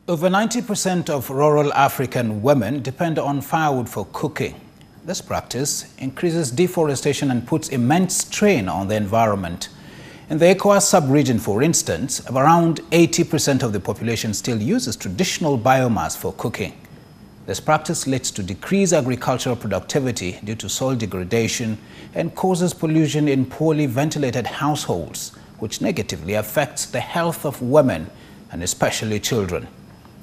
Over 90% of rural African women depend on firewood for cooking. This practice increases deforestation and puts immense strain on the environment. In the ECOWAS sub-region, for instance, around 80% of the population still uses traditional biomass for cooking. This practice leads to decreased agricultural productivity due to soil degradation and causes pollution in poorly ventilated households, which negatively affects the health of women and especially children.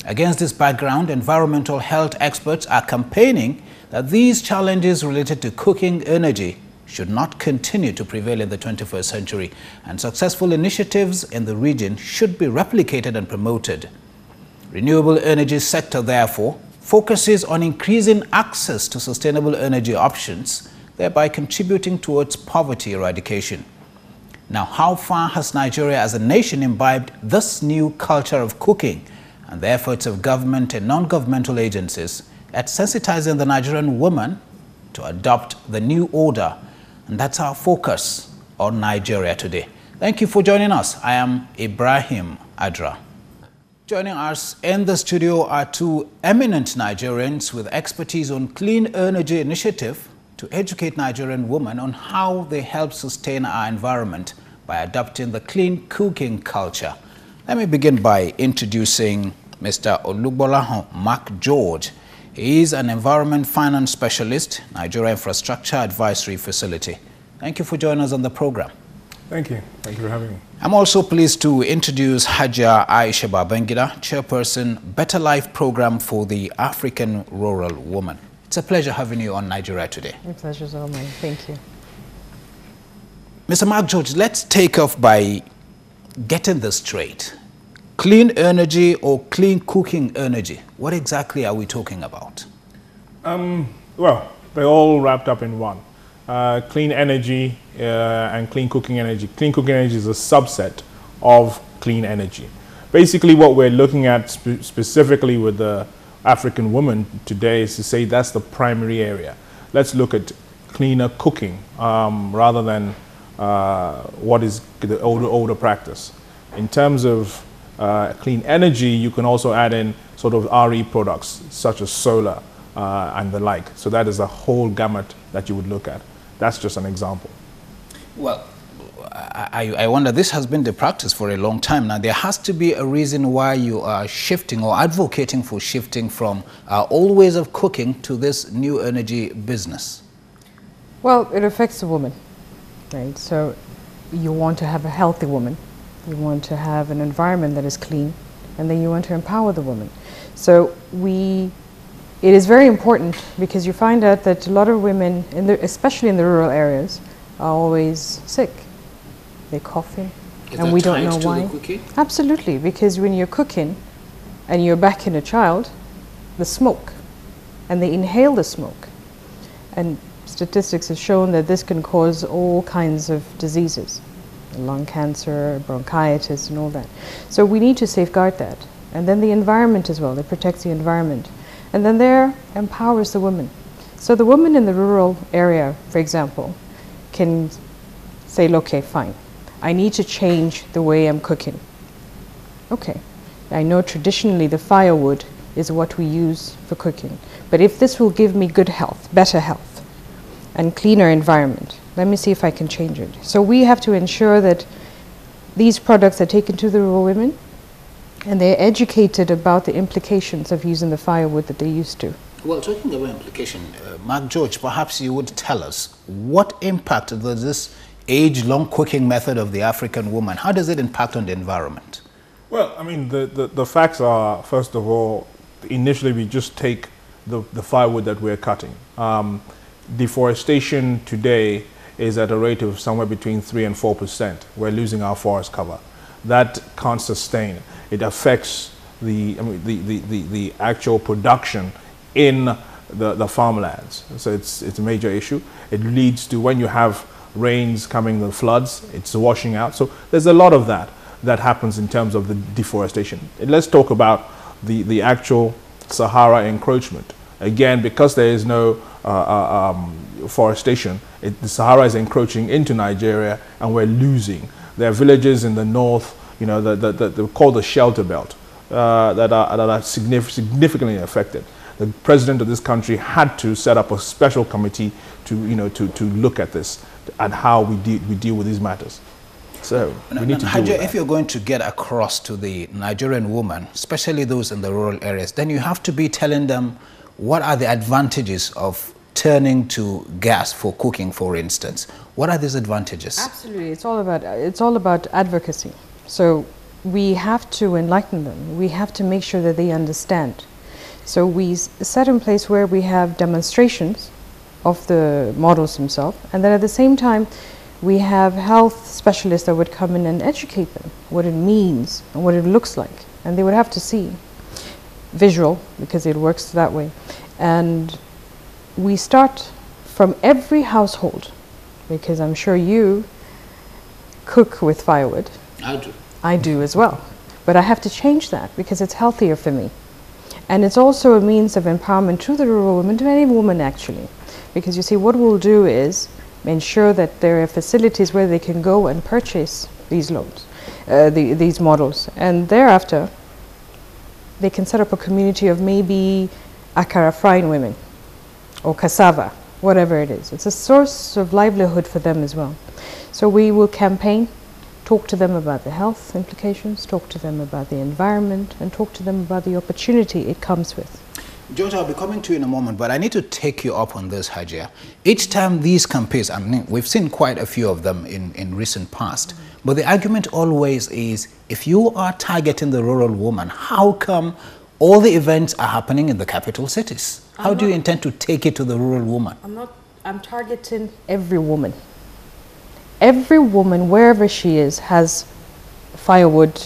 Against this background, environmental health experts are campaigning that these challenges related to cooking energy should not continue to prevail in the 21st century, and successful initiatives in the region should be replicated and promoted. Renewable energy sector, therefore, focuses on increasing access to sustainable energy options, thereby contributing towards poverty eradication. Now, how far has Nigeria as a nation imbibed this new culture of cooking and the efforts of government and non-governmental agencies at sensitizing the Nigerian woman to adopt the new order? And that's our focus on Nigeria today. Thank you for joining us. I am Ibrahim Adra. Joining us in the studio are two eminent Nigerians with expertise on clean energy initiative to educate Nigerian women on how they help sustain our environment by adopting the clean cooking culture. Let me begin by introducing Mr. Olugbolahan Mark George. He is an environment finance specialist, Nigeria Infrastructure Advisory Facility. Thank you for joining us on the program. Thank you. Thank you for having me. I'm also pleased to introduce Hajiya Aisha Babangida, Chairperson, Better Life Program for the African Rural Woman. It's a pleasure having you on Nigeria today. My pleasure is all mine. Thank you. Mr. Mark George, let's take off by getting this straight. Clean energy or clean cooking energy, what exactly are we talking about? Well, they're all wrapped up in one. Clean energy and clean cooking energy. Clean cooking energy is a subset of clean energy. Basically, what we're looking at specifically with the African woman today is to say that's the primary area. Let's look at cleaner cooking rather than what is the older practice. In terms of clean energy, you can also add in sort of RE products such as solar and the like. So that is a whole gamut that you would look at. That's just an example. Well, I wonder, this has been the practice for a long time now. There has to be a reason why you are shifting or advocating for shifting from old ways of cooking to this new energy business. Well, it affects the woman, right? So you want to have a healthy woman. You want to have an environment that is clean, and then you want to empower the woman. So it is very important because you find out that a lot of women, especially in the rural areas, are always sick. They're coughing, and we don't know why. Absolutely, because when you're cooking and you're backing a child, the smoke, and they inhale the smoke. And statistics have shown that this can cause all kinds of diseases. Lung cancer, bronchitis, and all that. So we need to safeguard that. And then the environment as well, it protects the environment. And then there empowers the woman. So the woman in the rural area, for example, can say, okay, fine, I need to change the way I'm cooking. Okay, I know traditionally the firewood is what we use for cooking. But if this will give me good health, better health, and cleaner environment, let me see if I can change it. So we have to ensure that these products are taken to the rural women and they're educated about the implications of using the firewood that they used to. Well, talking about implication, Mark George, perhaps you would tell us what impact does this age-long cooking method of the African woman, how does it impact on the environment? Well, I mean, the facts are, first of all, initially we just take the firewood that we're cutting. Deforestation today is at a rate of somewhere between 3 and 4%. We're losing our forest cover. That can't sustain. It affects the actual production in the farmlands. So it's a major issue. It leads to, when you have rains coming, the floods, it's washing out. So there's a lot of that happens in terms of the deforestation. And let's talk about the actual Sahara encroachment. Again, because there is no forestation, the Sahara is encroaching into Nigeria and we're losing. There are villages in the north, you know, they're called the shelter belt. that are significantly affected. The president of this country had to set up a special committee to look at this and how we deal with these matters. So we need to deal with that. If you're going to get across to the Nigerian woman, especially those in the rural areas, then you have to be telling them what are the advantages of turning to gas for cooking, for instance. What are these advantages? Absolutely, it's all about advocacy. So we have to enlighten them. We have to make sure that they understand. So we set in place where we have demonstrations of the models themselves, and then at the same time we have health specialists that would come in and educate them what it means and what it looks like, and they would have to see visual because it works that way. And we start from every household, because I'm sure you cook with firewood. I do. I do as well, but I have to change that because it's healthier for me. And it's also a means of empowerment to the rural woman, to any woman actually. Because you see, what we'll do is ensure that there are facilities where they can go and purchase these loans, these models. And thereafter, they can set up a community of maybe akara frying women or cassava, whatever it is. It's a source of livelihood for them as well. So we will campaign, talk to them about the health implications, talk to them about the environment, and talk to them about the opportunity it comes with. George, I'll be coming to you in a moment, but I need to take you up on this, Hajia. Each time these campaigns, I mean, we've seen quite a few of them in recent past, but the argument always is, if you are targeting the rural woman, how come all the events are happening in the capital cities? How do you intend to take it to the rural woman? I'm targeting every woman. Every woman, wherever she is, has firewood,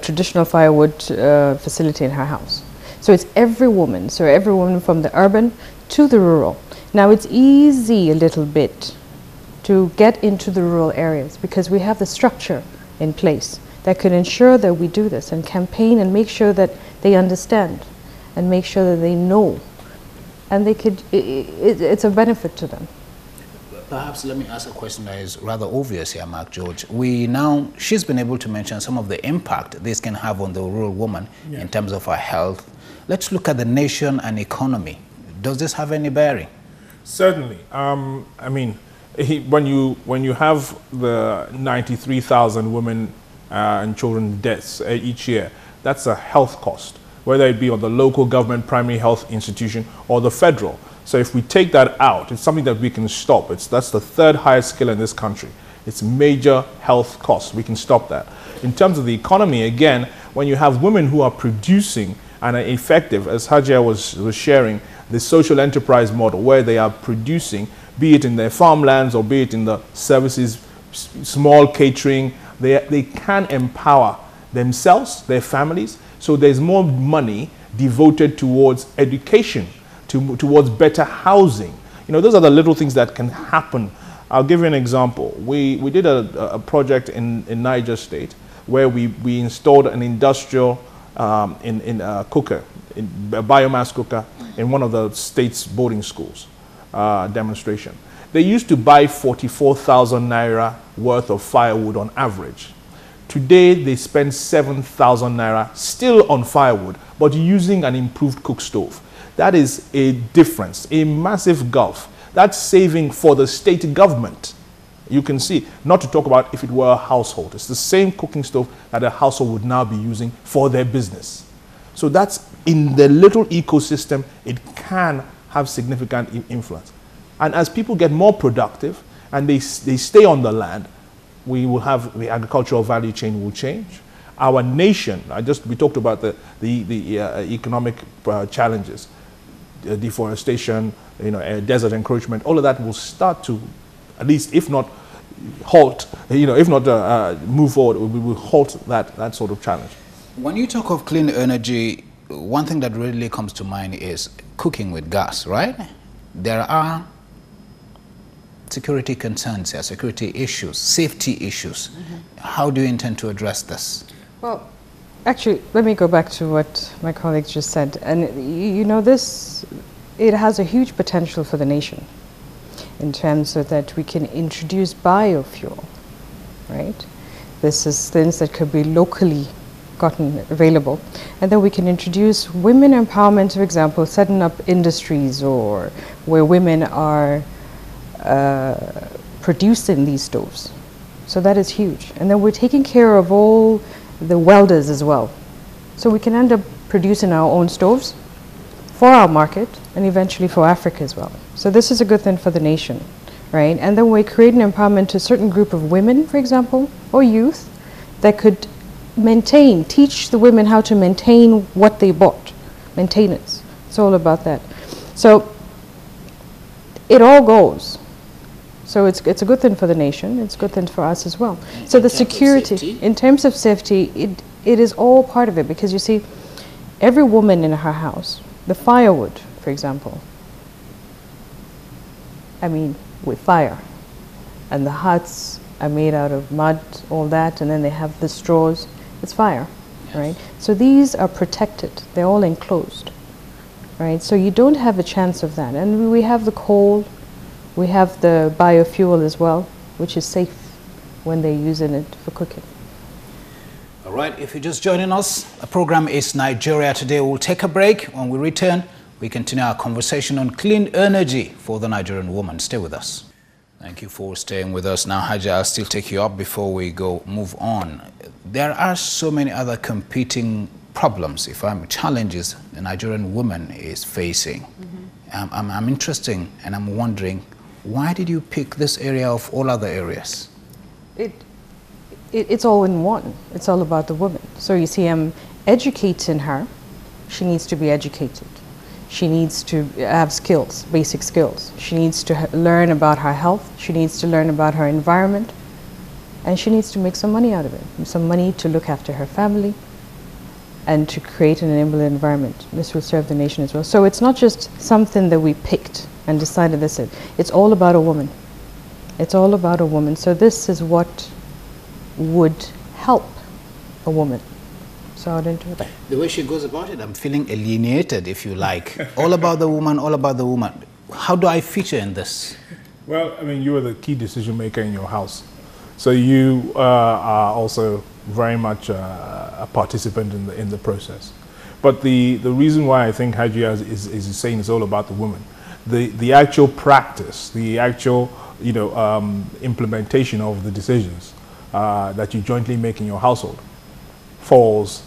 traditional firewood facility in her house. So it's every woman. So every woman from the urban to the rural. Now it's easy a little bit to get into the rural areas because we have the structure in place that could ensure that we do this and campaign and make sure that they understand and make sure that they know. And they could, it's a benefit to them. Perhaps let me ask a question that is rather obvious here, Mark George. She's been able to mention some of the impact this can have on the rural woman in terms of her health. Let's look at the nation and economy. Does this have any bearing? Certainly. I mean, when you have the 93,000 women and children deaths each year, that's a health cost, whether it be on the local government primary health institution or the federal. So if we take that out, it's something that we can stop. That's the third highest skill in this country. It's major health costs. We can stop that. In terms of the economy, again, when you have women who are producing and are effective, as Hajia was sharing, the social enterprise model where they are producing, be it in their farmlands or be it in the services, small catering, they can empower themselves, their families. So there's more money devoted towards education, towards better housing. You know, those are the little things that can happen. I'll give you an example. We did a project in Niger State where we installed an industrial cooker, a biomass cooker in one of the state's boarding schools demonstration. They used to buy 44,000 naira worth of firewood on average. Today they spend 7,000 naira still on firewood, but using an improved cook stove. That is a difference, a massive gulf. That's saving for the state government. You can see, not to talk about if it were a household. It's the same cooking stove that a household would now be using for their business. So that's in the little ecosystem, it can have significant influence. And as people get more productive and they stay on the land, we will have the agricultural value chain will change. Our nation, we talked about the economic challenges, deforestation, desert encroachment, all of that will start to, at least if not halt, if not move forward, we will halt that sort of challenge. When you talk of clean energy, one thing that really comes to mind is cooking with gas, right? There are security concerns here, security issues, safety issues. How do you intend to address this? Well, actually, let me go back to what my colleagues just said. And it has a huge potential for the nation in terms of that we can introduce biofuel, right? This is things that could be locally gotten available. And then we can introduce women empowerment, for example, setting up industries or where women are producing these stoves. So that is huge. And then we're taking care of all the welders as well. So we can end up producing our own stoves for our market and eventually for Africa as well. So this is a good thing for the nation, right? And then we create an empowerment to a certain group of women, for example, or youth that could teach the women how to maintain what they bought. Maintenance. It's all about that. So it all goes. So it's a good thing for the nation. It's a good thing for us as well. So the security, in terms of safety, it is all part of it, because you see, every woman in her house, the firewood, for example, I mean, with fire, and the huts are made out of mud, all that, and then they have the straws. It's fire, yes. Right? So these are protected. They're all enclosed, right? So you don't have a chance of that. And we have the coal, we have the biofuel as well, which is safe when they're using it for cooking. All right, if you're just joining us, the program is Nigeria Today. We'll take a break. When we return, we continue our conversation on clean energy for the Nigerian woman. Stay with us. Thank you for staying with us. Now, Haji, I'll still take you up before we move on. There are so many other competing problems, challenges the Nigerian woman is facing. Mm-hmm. I'm interested, and I'm wondering, why did you pick this area of all other areas? It's all in one. It's all about the woman. So you see, I'm educating her. She needs to be educated. She needs to have skills, basic skills. She needs to learn about her health. She needs to learn about her environment. And she needs to make some money out of it. Some money to look after her family and to create an enabling environment. This will serve the nation as well. So it's not just something that we picked and decided this is. It's all about a woman. It's all about a woman. So this is what would help a woman. So I'd into that. The way she goes about it, I'm feeling alienated, if you like. All about the woman, all about the woman. How do I feature in this? Well, I mean, you are the key decision maker in your house. So you are also very much a participant in the process. But the reason why I think Hajia is saying it's all about the woman, the actual practice, the actual implementation of the decisions that you jointly make in your household falls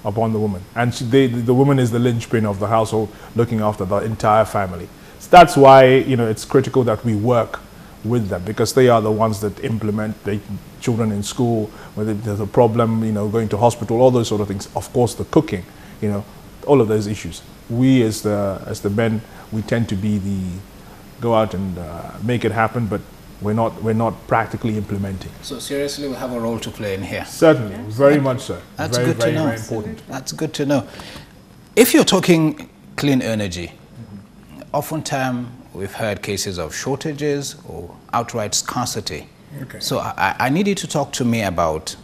upon the woman. And the woman is the linchpin of the household, looking after the entire family. So that's why it's critical that we work with them, because they are the ones that implement the children in school, whether there's a problem, going to hospital, all those sort of things. Of course, the cooking, all of those issues. We as the men, we tend to be go out and make it happen, but we're not practically implementing. So seriously, we have a role to play in here. Certainly, yeah. Very much so. That's good to know. Very important. That's good to know. If you're talking clean energy, oftentimes we've heard cases of shortages or outright scarcity. Okay. So I need you to talk to me about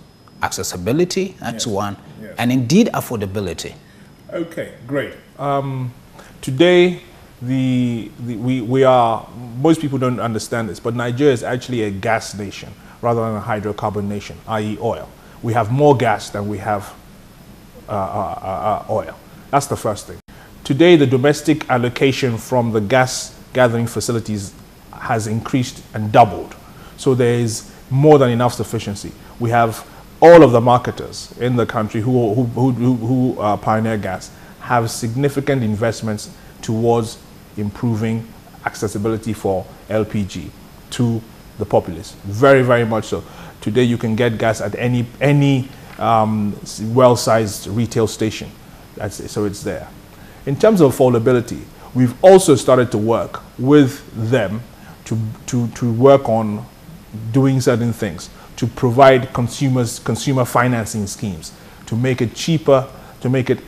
accessibility, that's one, and indeed affordability. Okay, great. Today, we are, most people don't understand this, but Nigeria is actually a gas nation rather than a hydrocarbon nation, i.e. oil. We have more gas than we have oil. That's the first thing. Today, the domestic allocation from the gas gathering facilities has increased and doubled. So there is more than enough sufficiency. We have all of the marketers in the country who pioneer gas have significant investments towards improving accessibility for LPG to the populace. Very, very much so. Today you can get gas at any well-sized retail station. So it's there. In terms of affordability, we've also started to work with them to work on doing certain things, to provide consumer financing schemes, to make it cheaper, to make it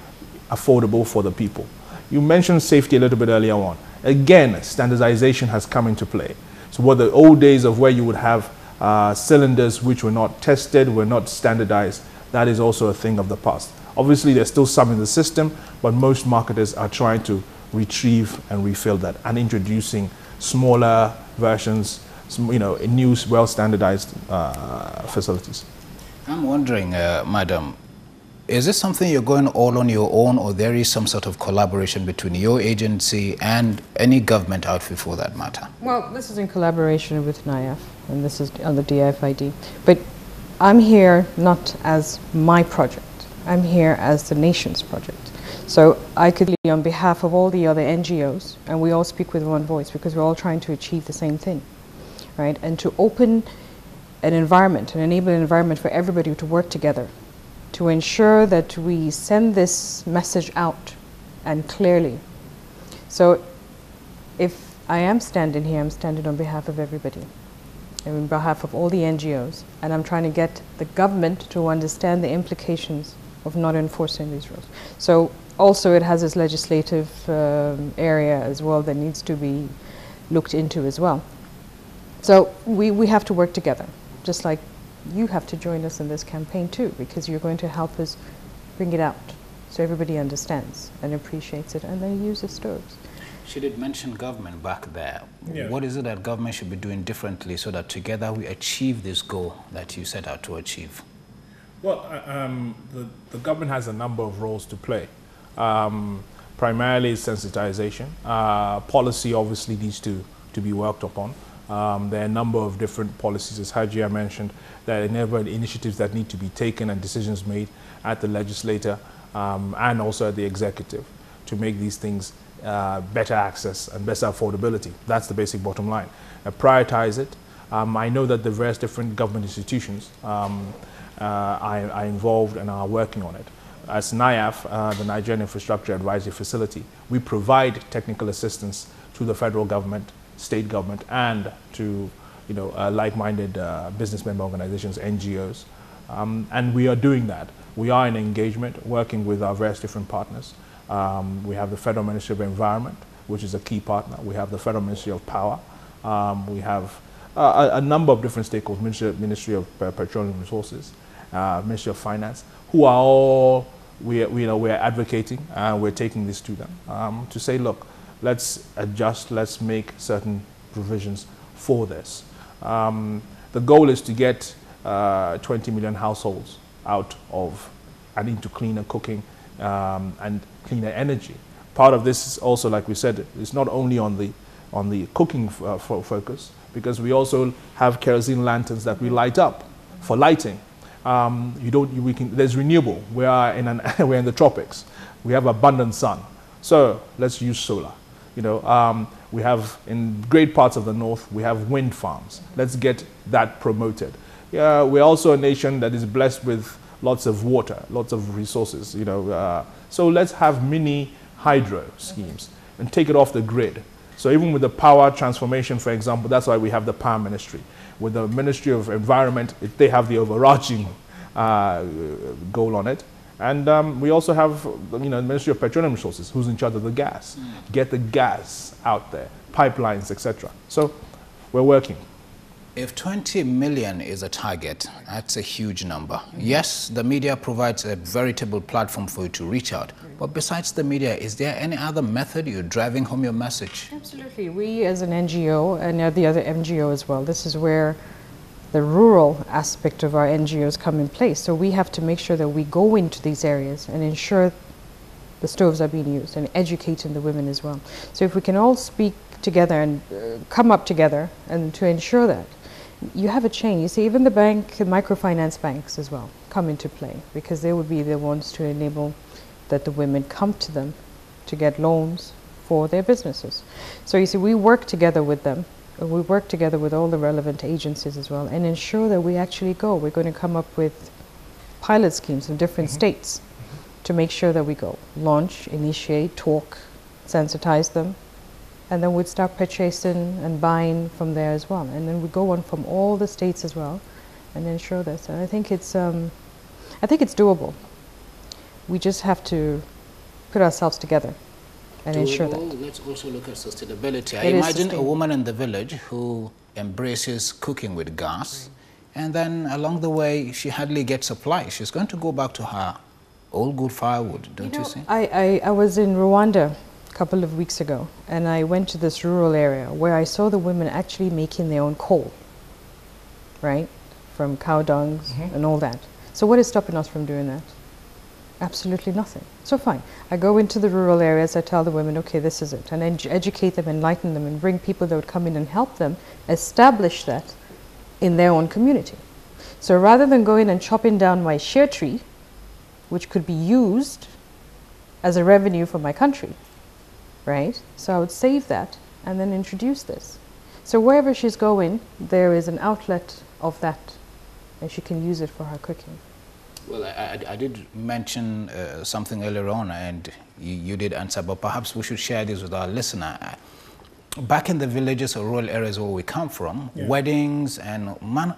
affordable for the people. You mentioned safety a little bit earlier on. Again, standardization has come into play. So what the old days of where you would have cylinders which were not tested, were not standardized, that is also a thing of the past. Obviously, there's still some in the system, but most marketers are trying to retrieve and refill that and introducing smaller versions, new, well-standardized facilities. I'm wondering, Madam, Is this something you're going all on your own, or there is some sort of collaboration between your agency and any government outfit for that matter? Well, this is in collaboration with NIAF, and this is on the DFID. But I'm here not as my project. I'm here as the nation's project. So I could be on behalf of all the other NGOs, and we all speak with one voice because we're all trying to achieve the same thing, right? And to open an environment, an enable an environment for everybody to work together, to ensure that we send this message out and clearly. So if I am standing here, I'm standing on behalf of everybody, and on behalf of all the NGOs, and I'm trying to get the government to understand the implications of not enforcing these rules. So also it has this legislative area as well that needs to be looked into as well. So we have to work together, just like you have to join us in this campaign too, because you're going to help us bring it out so everybody understands and appreciates it and then uses stoves. She did mention government back there. Yeah. What is it that government should be doing differently so that together we achieve this goal that you set out to achieve? Well, the government has a number of roles to play. Primarily sensitization. Policy obviously needs to be worked upon. There are a number of different policies, as Hajia mentioned, that enable initiatives that need to be taken and decisions made at the legislature and also at the executive to make these things better access and better affordability. That's the basic bottom line. Prioritize it. I know that the various different government institutions are involved and are working on it. As NIAF, the Nigerian Infrastructure Advisory Facility, we provide technical assistance to the federal government, state government, and to like-minded business member organizations, NGOs. And we are doing that. We are in engagement, working with our various different partners. We have the Federal Ministry of Environment, which is a key partner. We have the Federal Ministry of Power. We have a number of different stakeholders, Ministry of Petroleum Resources, Ministry of Finance, who are all, we're advocating, and we're taking this to them to say, look, let's adjust, let's make certain provisions for this. The goal is to get 20 million households out of and into cleaner cooking and cleaner energy. Part of this is also, like we said, it's not only on the cooking focus, because we also have kerosene lanterns that we light up for lighting. There's renewable. We're in the tropics. We have abundant sun, so let's use solar. We have in great parts of the north, we have wind farms. Let's get that promoted. We're also a nation that is blessed with lots of water, lots of resources. So let's have mini hydro schemes and take it off the grid. So even with the power transformation, for example, that's why we have the Power Ministry. With the Ministry of Environment, they have the overarching goal on it. And we also have the Ministry of Petroleum Resources, who's in charge of the gas. Get the gas out there, pipelines, etc. So we're working. If 20 million is a target, that's a huge number. Yes, the media provides a veritable platform for you to reach out. But besides the media, is there any other method you're driving home your message? Absolutely. We as an NGO, and the other NGO as well, this is where the rural aspect of our NGOs come in place. So we have to make sure that we go into these areas and ensure the stoves are being used and educating the women as well. So if we can all speak together and come up together and to ensure that, you have a chain. You see, even the microfinance banks as well come into play, because they would be the ones to enable that the women come to them to get loans for their businesses. So you see, we work together with them. We work together with all the relevant agencies as well and ensure that we actually go. We're going to come up with pilot schemes in different states to make sure that we go. Launch, initiate, talk, sensitize them, and then we'd start purchasing and buying from there as well. And then we go on from all the states as well and ensure this. And I think it's doable. We just have to put ourselves together and ensure that. Let's also look at sustainability. I imagine a woman in the village who embraces cooking with gas, and then along the way she hardly gets supply. She's going to go back to her old good firewood, don't you see? I was in Rwanda a couple of weeks ago, and I went to this rural area where I saw the women actually making their own coal, right? From cow dungs and all that. So what is stopping us from doing that? Absolutely nothing. So fine, I go into the rural areas, I tell the women, okay, this is it, and educate them, enlighten them, and bring people that would come in and help them establish that in their own community. So rather than going and chopping down my share tree, which could be used as a revenue for my country, right? So I would save that and then introduce this. So wherever she's going, there is an outlet of that, and she can use it for her cooking. Well, I did mention something earlier on, and you did answer, but perhaps we should share this with our listener. Back in the villages or rural areas where we come from, weddings and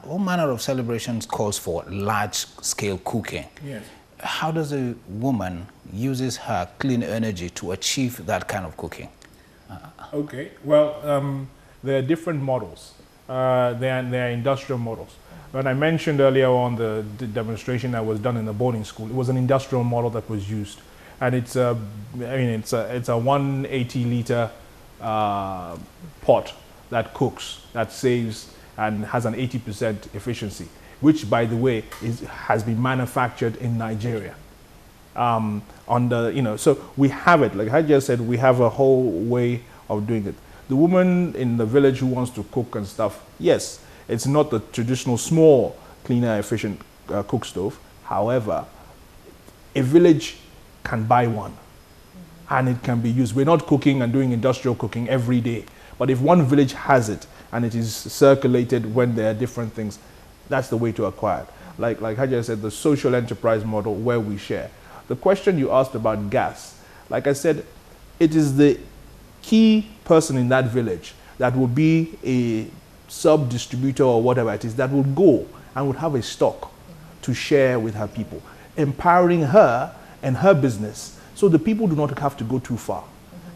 all manner of celebrations calls for large-scale cooking. Yes. How does a woman uses her clean energy to achieve that kind of cooking? Okay, well, there are different models. There are industrial models. When I mentioned earlier on the demonstration that was done in the boarding school, it was an industrial model that was used, and it's a 180-liter pot that cooks, that saves, and has an 80% efficiency, which, by the way, has been manufactured in Nigeria. So we have it. Like I just said, we have a whole way of doing it. The woman in the village who wants to cook and stuff, yes, it's not the traditional small, cleaner, efficient cook stove. However, a village can buy one, and it can be used. We're not cooking and doing industrial cooking every day, but if one village has it and it is circulated when there are different things, that's the way to acquire it. Like Haja said, the social enterprise model where we share. The question you asked about gas, like I said, it is the key person in that village that will be a sub-distributor or whatever it is that would go and would have a stock to share with her people, empowering her and her business so the people do not have to go too far.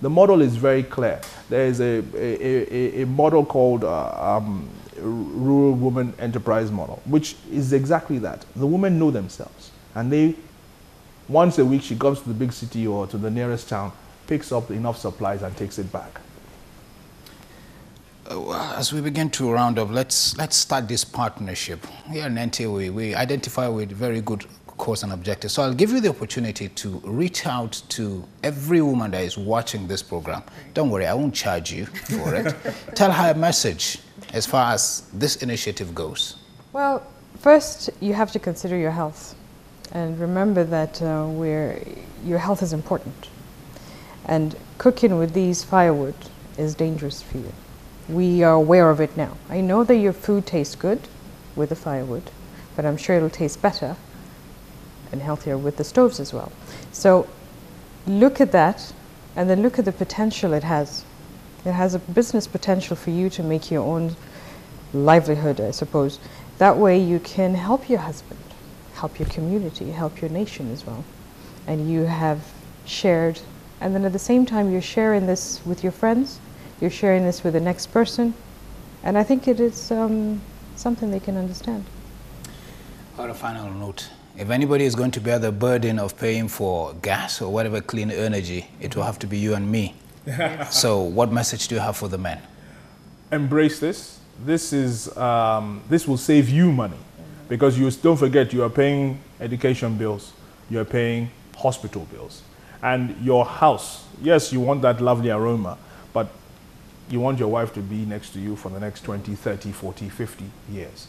The model is very clear. There is a model called Rural Woman Enterprise Model, which is exactly that. The women know themselves, and they, once a week she comes to the big city or to the nearest town, picks up enough supplies and takes it back. As we begin to round up, let's start this partnership. Here in NTA, we identify with very good cause and objectives. So I'll give you the opportunity to reach out to every woman that is watching this program. Don't worry, I won't charge you for it. Tell her a message as far as this initiative goes. Well, first you have to consider your health, and remember that your health is important. And cooking with these firewood is dangerous for you. We are aware of it now. I know that your food tastes good with the firewood, but I'm sure it'll taste better and healthier with the stoves as well. So look at that, and then look at the potential it has. It has a business potential for you to make your own livelihood, I suppose. That way you can help your husband, help your community, help your nation as well. And you have shared, and then at the same time you're sharing this with your friends, you're sharing this with the next person, and I think it is something they can understand. On a final note, if anybody is going to bear the burden of paying for gas or whatever clean energy, it will have to be you and me. So what message do you have for the men? Embrace this. This will save you money, because don't forget, you are paying education bills, you are paying hospital bills, and your house, yes, you want that lovely aroma, but you want your wife to be next to you for the next 20, 30, 40, 50 years,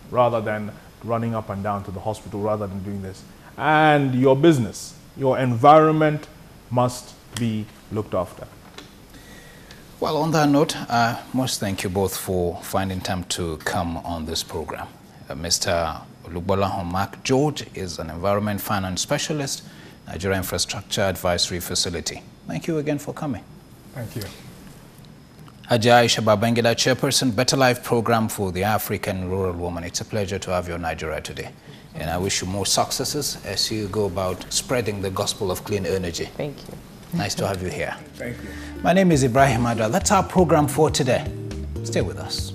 rather than running up and down to the hospital, rather than doing this. And your business, your environment must be looked after. Well, on that note, I must thank you both for finding time to come on this program. Mr. Olugbolahan Mark George is an environment finance specialist, Nigeria Infrastructure Advisory Facility. Thank you again for coming. Thank you. Aisha Babangida, Chairperson, Better Life Program for the African Rural Woman. It's a pleasure to have you in Nigeria today. And I wish you more successes as you go about spreading the gospel of clean energy. Thank you. Nice to have you here. Thank you. My name is Ibrahim Adra. That's our program for today. Stay with us.